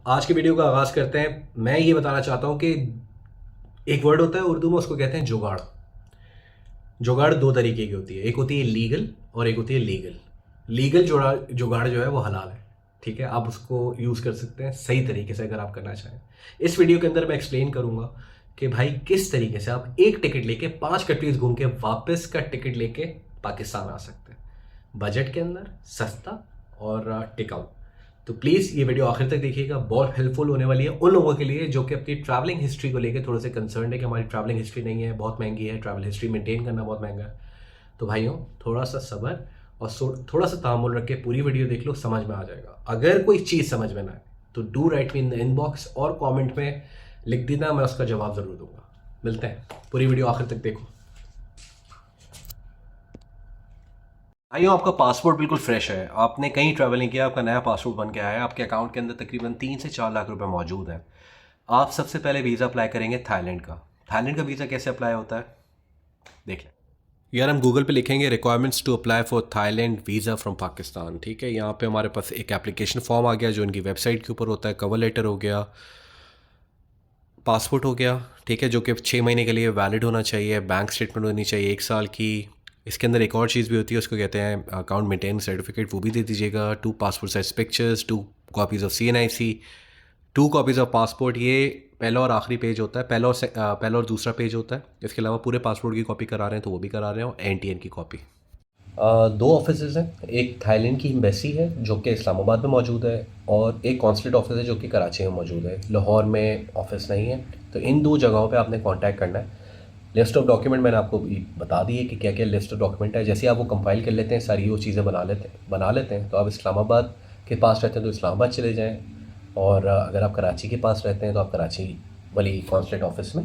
आज के वीडियो का आगाज़ करते हैं। मैं ये बताना चाहता हूँ कि एक वर्ड होता है उर्दू में, उसको कहते हैं जुगाड़। जुगाड़ दो तरीके की होती है, एक होती है लीगल और एक होती है लीगल। लीगल जुगाड़ जुगाड़ जो है वो हलाल है, ठीक है। आप उसको यूज़ कर सकते हैं सही तरीके से अगर आप करना चाहें। इस वीडियो के अंदर मैं एक्सप्लेन करूँगा कि भाई किस तरीके से आप एक टिकट लेके 5 कंट्रीज घूम के वापस का टिकट लेके पाकिस्तान आ सकते हैं, बजट के अंदर, सस्ता और टिकाऊ। तो प्लीज़ ये वीडियो आखिर तक देखिएगा, बहुत हेल्पफुल होने वाली है उन लोगों के लिए जो कि अपनी ट्रैवलिंग हिस्ट्री को लेकर थोड़े से कंसर्न है कि हमारी ट्रैवलिंग हिस्ट्री नहीं है, बहुत महंगी है, ट्रैवल हिस्ट्री मेंटेन करना बहुत महंगा है। तो भाइयों, थोड़ा सा सब्र और थोड़ा सा तामुल रख के पूरी वीडियो देख लो, समझ में आ जाएगा। अगर कोई चीज़ समझ में ना आए तो do right me in the inbox और कॉमेंट में लिख देना, मैं उसका जवाब ज़रूर दूंगा। मिलते हैं, पूरी वीडियो आखिर तक देखो। भाइयों, आपका पासपोर्ट बिल्कुल फ्रेश है, आपने कहीं ट्रैवल नहीं किया, आपका नया पासपोर्ट बन के आया है, आपके अकाउंट के अंदर तकरीबन 3 से 4 लाख रुपए मौजूद हैं। आप सबसे पहले वीज़ा अप्लाई करेंगे थाईलैंड का। थाईलैंड का वीज़ा कैसे अप्लाई होता है, देख लें। यार, हम गूगल पे लिखेंगे requirements to apply for Thailand visa from Pakistan, ठीक है। यहाँ पे हमारे पास एक एप्लीकेशन फॉर्म आ गया जो इनकी वेबसाइट के ऊपर होता है, कवर लेटर हो गया, पासपोर्ट हो गया, ठीक है, जो कि 6 महीने के लिए वैलिड होना चाहिए, बैंक स्टेटमेंट होनी चाहिए 1 साल की। इसके अंदर एक और चीज़ भी होती है, उसको कहते हैं अकाउंट मेंटेन सर्टिफिकेट, वो भी दे दीजिएगा। 2 passport size pictures, 2 copies of CNIC, 2 copies of passport. ये पहला और आखिरी पेज होता है, पहला और दूसरा पेज होता है। इसके अलावा पूरे पासपोर्ट की कॉपी करा रहे हैं तो वो भी करा रहे हैं, और NTN की कॉपी। दो ऑफिसेज हैं, एक थाईलैंड की एम्बेसी है जो कि इस्लामाबाद में मौजूद है, और एक कॉन्सुलेट ऑफिस है जो कि कराची में मौजूद है। लाहौर में ऑफिस नहीं है। तो इन दो जगहों पे आपने कांटेक्ट करना है। लिस्ट ऑफ डॉक्यूमेंट मैंने आपको बता दी है कि क्या क्या लिस्ट ऑफ डॉक्यूमेंट है। जैसे आप वो कंपाइल कर लेते हैं, सारी वो चीज़ें बना लेते हैं तो आप इस्लामाबाद के पास रहते हैं तो इस्लामाबाद चले जाएँ, और अगर आप कराची के पास रहते हैं तो आप कराची वाली कॉन्सुलेट ऑफिस में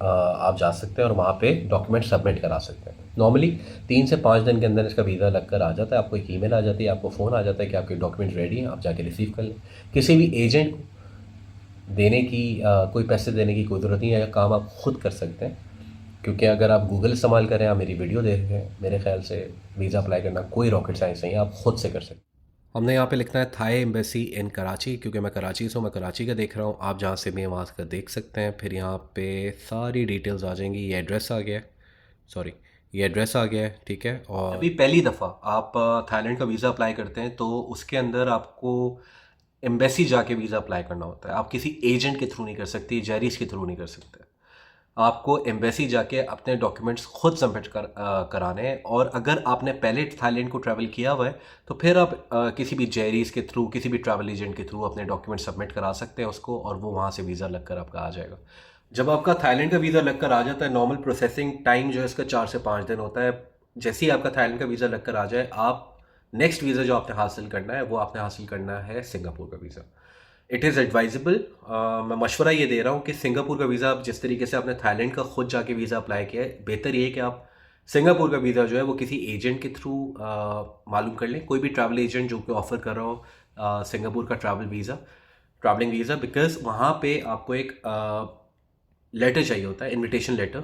आप जा सकते हैं और वहाँ पे डॉक्यूमेंट सबमिट करा सकते हैं। नॉर्मली 3 से 5 दिन के अंदर इसका वीज़ा लग कर आ जाता है। आपको एक ईमेल आ जाती है, आपको फ़ोन आ जाता है कि आपके डॉक्यूमेंट रेडी हैं, आप जाके रिसीव कर लें। किसी भी एजेंट को देने की कोई पैसे देने की कोई ज़रूरत नहीं है, यह काम आप खुद कर सकते हैं। क्योंकि अगर आप गूगल इस्तेमाल करें, आप मेरी वीडियो देख रहे हैं, मेरे ख्याल से वीज़ा अप्लाई करना कोई रॉकेट साइंस नहीं है, आप खुद से कर सकते हैं। हमने यहाँ पे लिखना है थाई एम्बेसी इन कराची, क्योंकि मैं कराची से हूँ, मैं कराची का देख रहा हूँ। आप जहाँ से भी हैं वहाँ का देख सकते हैं। फिर यहाँ पे सारी डिटेल्स आ जाएंगी। ये एड्रेस आ गया है, सॉरी, ये एड्रेस आ गया है, ठीक है। और अभी पहली दफ़ा आप थाईलैंड का वीज़ा अप्लाई करते हैं तो उसके अंदर आपको एम्बेसी जाके वीज़ा अप्लाई करना होता है। आप किसी एजेंट के थ्रू नहीं कर सकती, जैरीस के थ्रू नहीं कर सकते। आपको एम्बेसी जाके अपने डॉक्यूमेंट्स खुद सबमिट कराने हैं। और अगर आपने पहले थाईलैंड को ट्रैवल किया हुआ है तो फिर आप किसी भी जेरीज के थ्रू, किसी भी ट्रैवल एजेंट के थ्रू अपने डॉक्यूमेंट सबमिट करा सकते हैं उसको, और वो वहाँ से वीज़ा लगकर आपका आ जाएगा। जब आपका थाईलैंड का वीज़ा लगकर आ जाता है, नॉर्मल प्रोसेसिंग टाइम जो है इसका 4 से 5 दिन होता है। जैसे ही आपका थाईलैंड का वीज़ा लगकर आ जाए, आप नेक्स्ट वीज़ा जो आपने हासिल करना है वो आपने हासिल करना है सिंगापुर का वीज़ा। इट इज़ एडवाइजेबल, मैं मशवरा ये दे रहा हूँ कि सिंगापुर का वीज़ा, आप जिस तरीके से आपने थाईलैंड का खुद जाके वीज़ा अप्लाई किया है, बेहतर ये है कि आप सिंगापुर का वीज़ा जो है वो किसी एजेंट के थ्रू मालूम कर लें। कोई भी ट्रैवल एजेंट जो कि ऑफ़र कर रहा हो सिंगापुर का ट्रैवलिंग वीज़ा, बिकॉज़ वहाँ पे आपको एक लेटर चाहिए होता है, इनविटेशन लेटर,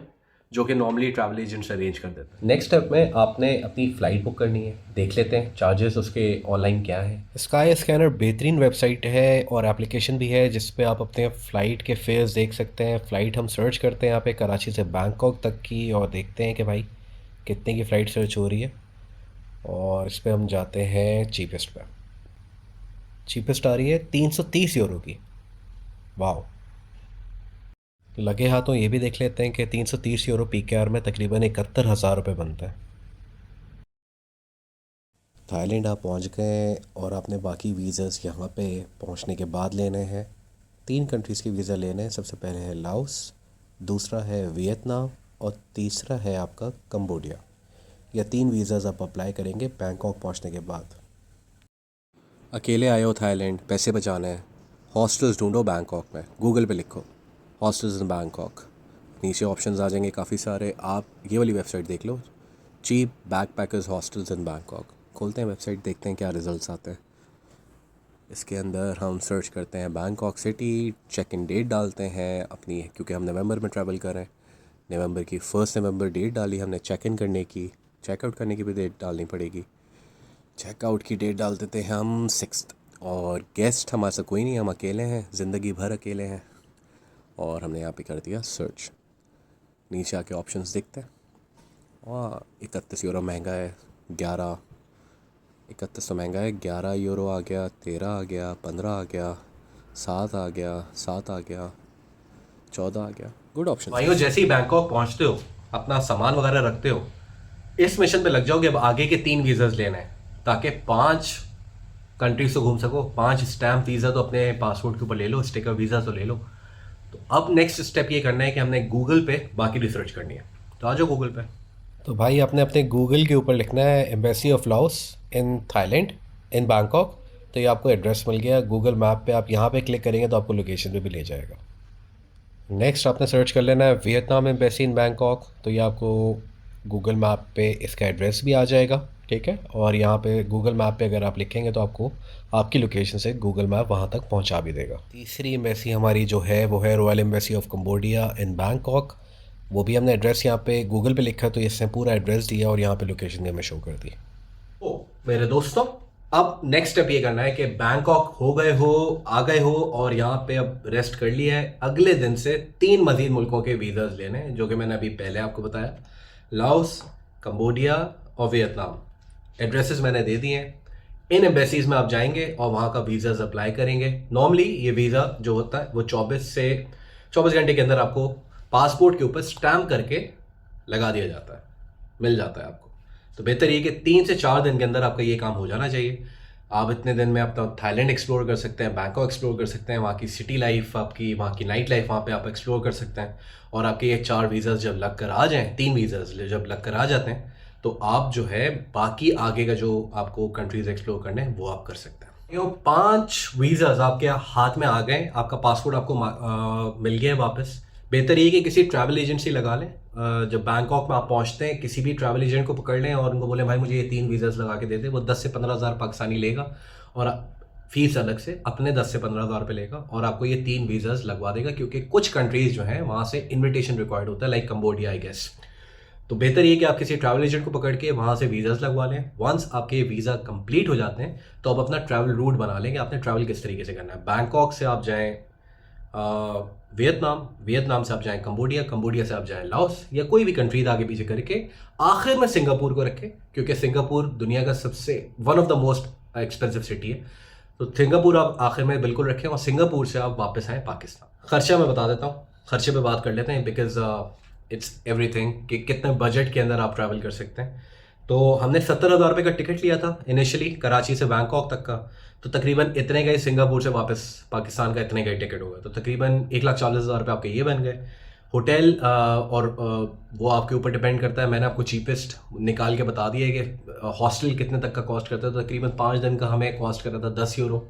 जो कि नॉर्मली ट्रैवल एजेंट्स अरेंज कर देते हैं। नेक्स्ट स्टेप में आपने अपनी फ़्लाइट बुक करनी है। देख लेते हैं चार्जेस उसके ऑनलाइन क्या है। स्काई स्कैनर बेहतरीन वेबसाइट है और एप्लीकेशन भी है जिस पे आप अपने फ़्लाइट के फेयर्स देख सकते हैं। फ़्लाइट हम सर्च करते हैं यहाँ पे कराची से बैंकॉक तक की, और देखते हैं कि भाई कितने की फ़्लाइट सर्च हो रही है, और इस पर हम जाते हैं चीपेस्ट पे। चीपेस्ट आ रही है 330 यूरो की। वाह। लगे हाथों ये भी देख लेते हैं कि 330 यूरो PKR में तकरीबन 71,000 रुपये बनता है। थाईलैंड आप पहुंच गए और आपने बाकी वीज़ास यहाँ पे पहुंचने के बाद लेने हैं। 3 कंट्रीज़ के वीज़ा लेने हैं। सबसे पहले है लाओस, दूसरा है वियतनाम, और तीसरा है आपका कंबोडिया। या 3 वीज़ास आप अप्लाई करेंगे बैंकॉक पहुंचने के बाद। अकेले आए हो थाईलैंड, पैसे बचाने हैं, हॉस्टल्स ढूंढो बैंकॉक में। गूगल पे लिखो हॉस्टल्स इन बैंकॉक, नीचे ऑप्शंस आ जाएंगे काफ़ी सारे। आप ये वाली वेबसाइट देख लो, cheap backpackers hostels in Bangkok. खोलते हैं वेबसाइट, देखते हैं क्या रिजल्ट्स आते हैं। इसके अंदर हम सर्च करते हैं Bangkok city, check in date डालते हैं अपनी, क्योंकि हम नवंबर में ट्रैवल कर रहे हैं। नवंबर की 1 नवंबर डेट डाली हमने चेक इन करने की। चेकआउट करने की भी डेट डालनी पड़ेगी। चेकआउट की डेट डाल देते हैं हम 6 और गेस्ट हमारे साथ कोई नहीं, हम अकेले हैं, ज़िंदगी भर अकेले हैं। और हमने यहाँ पे कर दिया सर्च, नीचे आके ऑप्शंस देखते हैं। वाह, 31 यूरो महंगा है, 31 तो महंगा है, 11 यूरो आ गया, 13 आ गया, 15 आ गया, 7 आ गया, 7 आ गया, 14 आ गया। गुड ऑप्शन भाइयों। जैसे ही बैंकॉक पहुँचते हो, अपना सामान वगैरह रखते हो, इस मिशन पे लग जाओगे। अब आगे के 3 वीज़ाज लेने हैं ताकि 5 कंट्रीज तो घूम सको। 5 स्टैम्प वीज़ा तो अपने पासपोर्ट के ऊपर ले लो, स्टिकर वीज़ा तो ले लो। तो अब नेक्स्ट स्टेप ये करना है कि हमने गूगल पे बाकी रिसर्च करनी है। तो आ जाओ गूगल पे। तो भाई आपने अपने गूगल के ऊपर लिखना है embassy of Laos in Thailand in Bangkok. तो ये आपको एड्रेस मिल गया गूगल मैप पे। आप यहाँ पे क्लिक करेंगे तो आपको लोकेशन पे भी ले जाएगा। नेक्स्ट आपने सर्च कर लेना है वियतनाम एम्बेसी इन बैंकॉक। तो ये आपको गूगल मैप पे इसका एड्रेस भी आ जाएगा, ठीक है। और यहाँ पे गूगल मैप पे अगर आप लिखेंगे तो आपको आपकी लोकेशन से गूगल मैप वहाँ तक पहुँचा भी देगा। तीसरी एम्बेसी हमारी जो है वो है royal embassy of Cambodia in Bangkok. वो भी हमने एड्रेस यहाँ पे गूगल पे लिखा, तो इसने पूरा एड्रेस दिया और यहाँ पे लोकेशन भी हमें शो कर दी। ओ मेरे दोस्तों, अब नेक्स्ट स्टेप ये करना है कि बैंकॉक हो गए हो, आ गए हो और यहाँ पे अब रेस्ट कर लिया है। अगले दिन से 3 मजीद मुल्कों के वीज़ाज लेने हैं, जो कि मैंने अभी पहले आपको बताया, लाओस, कंबोडिया और वियतनाम। एड्रेसेस मैंने दे दिए हैं। इन एम्बेसीज में आप जाएंगे और वहाँ का वीज़ाज अप्लाई करेंगे। नॉर्मली ये वीज़ा जो होता है वो 24 घंटे के अंदर आपको पासपोर्ट के ऊपर स्टैम्प करके लगा दिया जाता है, मिल जाता है आपको। तो बेहतर ये कि 3 से 4 दिन के अंदर आपका ये काम हो जाना चाहिए। आप इतने दिन में अपना थाईलैंड एक्सप्लोर कर सकते हैं, बैंकॉक एक्सप्लोर कर सकते हैं, वहाँ की सिटी लाइफ, आपकी वहाँ की नाइट लाइफ वहाँ पे आप एक्सप्लोर कर सकते हैं। और आपके ये 4 वीज़ाज जब लग कर आ जाएँ, 3 वीज़ाज जब लग कर आ जाते हैं, तो आप जो है बाकी आगे का जो आपको कंट्रीज एक्सप्लोर करने हैं वो आप कर सकते हैं। ये 5 वीज़ाज आपके हाथ में आ गए, आपका पासपोर्ट आपको मिल गया है वापस। बेहतर ये कि किसी ट्रैवल एजेंसी लगा लें। जब बैंकॉक में आप पहुंचते हैं, किसी भी ट्रैवल एजेंट को पकड़ लें और उनको बोलें भाई मुझे ये 3 वीज़ाज लगा के दे दे। वो 10 से 15 हज़ार पाकिस्तानी लेगा और फीस अलग से अपने 10 से 15 हज़ार रुपये लेगा और आपको ये 3 वीज़ाज लगवा देगा। क्योंकि कुछ कंट्रीज़ जो हैं वहाँ से इन्विटेशन रिक्वायर्ड होता है, लाइक कंबोडिया आई गेस। तो बेहतर ये कि आप किसी ट्रैवल एजेंट को पकड़ के वहाँ से वीज़ाज लगवा लें। वंस आपके वीज़ा कंप्लीट हो जाते हैं तो आप अपना ट्रैवल रूट बना लेंगे, आपने ट्रैवल किस तरीके से करना है। बैंकॉक से आप जाएँ वियतनाम से आप जाएं कंबोडिया से आप जाएं लाओस, या कोई भी कंट्रीज आगे पीछे करके आखिर में सिंगापुर को रखें, क्योंकि सिंगापुर दुनिया का सबसे one of the most expensive city है। तो सिंगापुर आप आखिर में बिल्कुल रखें और सिंगापुर से आप वापस आएँ पाकिस्तान। खर्चा मैं बता देता हूँ, खर्चे पे बात कर लेते हैं, बिकॉज इट्स एवरीथिंग कि कितने बजट के अंदर आप ट्रैवल कर सकते हैं। तो हमने 70,000 रुपये का टिकट लिया था इनिशियली, कराची से बैंकॉक तक का। तो तकरीबन इतने का ही सिंगापुर से वापस पाकिस्तान का इतने का ही टिकट होगा। तो तकरीबन 1,40,000 रुपये आपके ये बन गए। होटल और वो आपके ऊपर डिपेंड करता है। मैंने आपको चीपेस्ट निकाल के बता दिया है कि हॉस्टल कितने तक का कॉस्ट करता है। तो तकरीबन 5 दिन का हमें कॉस्ट कर रहा था 10 यूरो,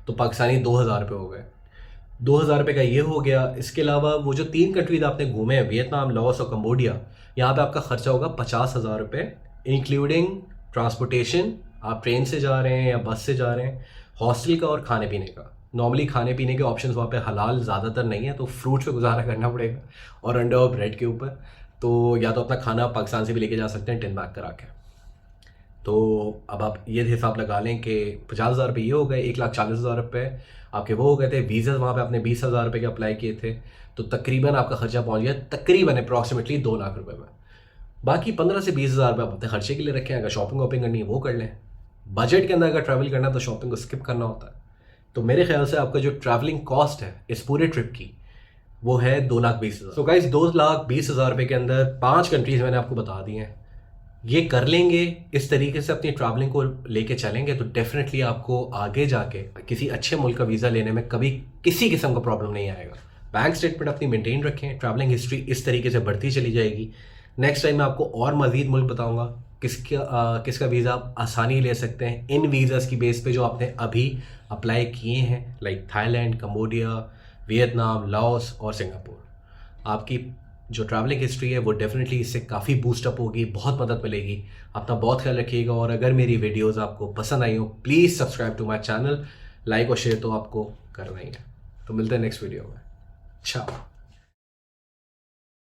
तो पाकिस्तानी 2,000 रुपये हो गए। 2,000 रुपये का ये हो गया। इसके अलावा वो जो 3 कंट्रीज आपने घूमे हैं, वियतनाम, लाओस और कंबोडिया, यहाँ पे आपका खर्चा होगा 50,000 रुपये, इंक्लूडिंग ट्रांसपोर्टेशन। आप ट्रेन से जा रहे हैं या बस से जा रहे हैं, हॉस्टल का और खाने पीने का। नॉर्मली खाने पीने के ऑप्शंस वहाँ पे हलाल ज़्यादातर नहीं है, तो फ्रूट्स पे गुजारा करना पड़ेगा और अंडे और ब्रेड के ऊपर। तो या तो अपना खाना पाकिस्तान से भी लेके जा सकते हैं टिन बैग करा के। तो अब आप ये हिसाब लगा लें कि 50,000 रुपये ये हो गए, 1,40,000 रुपये आपके वो हो गए थे। वीज़ा वहाँ पे आपने 20,000 रुपये के अप्लाई किए थे, तो तकरीबन आपका खर्चा पहुँच गया तकरीबन अप्रॉक्सीमेटली 2 लाख रुपये में। बाकी 15 से 20,000 रुपये आप अपने खर्चे के लिए रखें। अगर शॉपिंग वॉपिंग करनी है वो कर लें। बजट के अंदर अगर ट्रैवल करना है तो शॉपिंग को स्किप करना होता है। तो मेरे ख्याल से आपका जो ट्रैवलिंग कॉस्ट है इस पूरे ट्रिप की वो है 2,20,000। तो गाइस 2,20,000 रुपये के अंदर 5 कंट्रीज़ मैंने आपको बता दी हैं। ये कर लेंगे, इस तरीके से अपनी ट्रैवलिंग को लेके चलेंगे तो डेफिनेटली आपको आगे जाके किसी अच्छे मुल्क का वीज़ा लेने में कभी किसी किस्म का प्रॉब्लम नहीं आएगा। बैंक स्टेटमेंट अपनी मेंटेन रखें, ट्रैवलिंग हिस्ट्री इस तरीके से बढ़ती चली जाएगी। नेक्स्ट टाइम मैं आपको और मज़ीद मुल्क बताऊंगा किसका वीज़ा आप आसानी ले सकते हैं इन वीज़ाज़ की बेस पे जो आपने अभी अप्लाई किए हैं, like Thailand, Cambodia, Vietnam, Laos और सिंगापुर। आपकी जो ट्रैवलिंग हिस्ट्री है वो डेफिनेटली इससे काफ़ी बूस्टअप होगी, बहुत मदद मिलेगी। अपना बहुत ख्याल रखिएगा और अगर मेरी वीडियोज़ आपको पसंद आई हो please subscribe to my channel, like और शेयर तो आपको करना ही है। तो मिलते हैं नेक्स्ट वीडियो में। अच्छा।